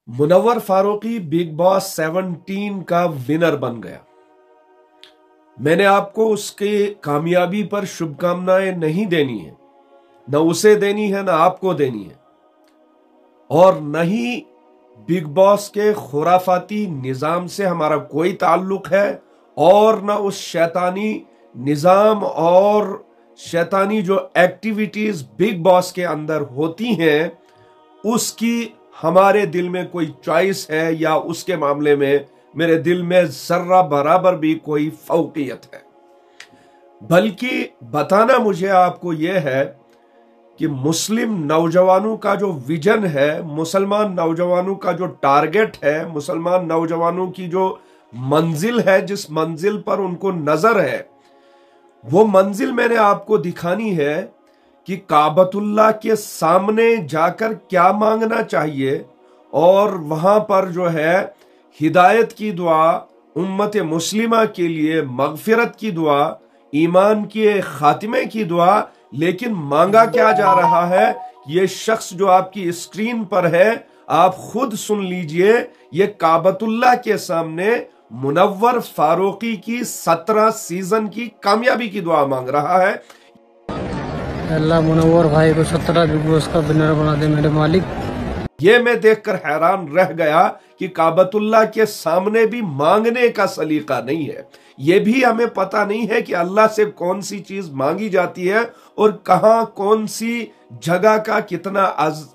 Munawwar Farooqui big boss 17 का winner बन गया। मैंने आपको उसके कामयाबी पर शुभकामनाएं नहीं देनी है, न उसे देनी है, न आपको देनी है, और न ही बिग बॉस के खुराफाती निजाम से हमारा कोई ताल्लुक है, और न उस शैतानी निजाम और शैतानी जो एक्टिविटीज बिग बॉस के अंदर होती हैं उसकी हमारे दिल में कोई चॉइस है या उसके मामले में मेरे दिल में जर्रा बराबर भी कोई फौकियत है। बल्कि बताना मुझे आपको यह है कि मुस्लिम नौजवानों का जो विजन है, मुसलमान नौजवानों का जो टारगेट है, मुसलमान नौजवानों की जो मंजिल है, जिस मंजिल पर उनको नजर है, वो मंजिल मैंने आपको दिखानी है कि काबतुल्लाह के सामने जाकर क्या मांगना चाहिए, और वहां पर जो है हिदायत की दुआ, उम्मत मुस्लिमा के लिए मगफिरत की दुआ, ईमान के खातिमे की दुआ। लेकिन मांगा क्या जा रहा है, ये शख्स जो आपकी स्क्रीन पर है, आप खुद सुन लीजिए। ये काबतुल्लाह के सामने मुनव्वर फारूकी की 17 सीजन की कामयाबी की दुआ मांग रहा है। अल्लाह मुनव्वर भाई को 17 बिग बॉस का विनर बना दे मेरे मालिक। ये मैं देखकर हैरान रह गया कि काबतुल्लाह के सामने भी मांगने का सलीका नहीं है। ये भी हमें पता नहीं है कि अल्लाह से कौन सी चीज मांगी जाती है और कहां कौन सी जगह का कितना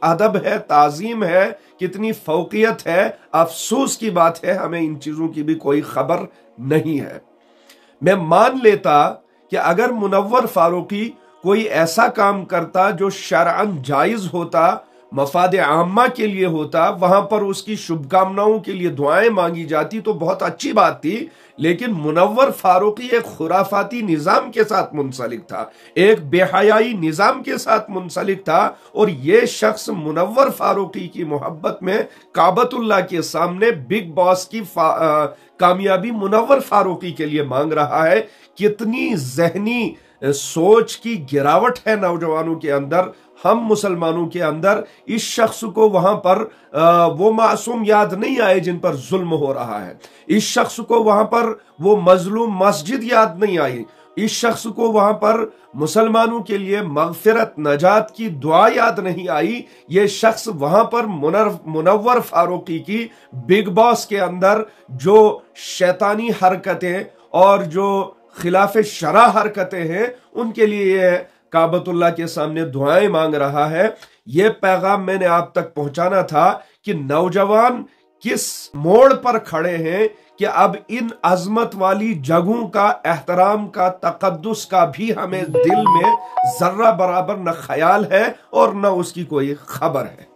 अदब है, ताजीम है, कितनी फौकियत है। अफसोस की बात है, हमें इन चीजों की भी कोई खबर नहीं है। मैं मान लेता कि अगर मुनव्वर फारूकी कोई ऐसा काम करता जो शरअन जायज होता, मफाद आम्मा के लिए होता, वहां पर उसकी शुभकामनाओं के लिए दुआएं मांगी जाती तो बहुत अच्छी बात थी। लेकिन मुनव्वर फारूकी एक खुराफाती निजाम के साथ मुंसलिक था, एक बेहयाई निजाम के साथ मुंसलिक था, और ये शख्स मुनव्वर फारूकी की मोहब्बत में काबतुल्लाह के सामने बिग बॉस की कामयाबी मुनव्वर फारूकी के लिए मांग रहा है। कितनी जहनी सोच की गिरावट है नौजवानों के अंदर, हम मुसलमानों के अंदर। इस शख्स को वहां पर वो मासूम याद नहीं आए जिन पर जुल्म हो रहा है। इस शख्स को वहां पर वो मजलूम मस्जिद याद नहीं आई। इस शख्स को वहां पर मुसलमानों के लिए मगफिरत, नजात की दुआ याद नहीं आई। ये शख्स वहां पर मुनव्वर फारूकी की बिग बॉस के अंदर जो शैतानी हरकतें और जो खिलाफ शरा हरकतें हैं उनके लिए काबतुल्लाह के सामने दुआएं मांग रहा है। यह पैगाम मैंने आप तक पहुंचाना था कि नौजवान किस मोड़ पर खड़े हैं कि अब इन अजमत वाली जगहों का, एहतराम का, तकद्दुस का भी हमें दिल में जर्रा बराबर न ख्याल है और न उसकी कोई खबर है।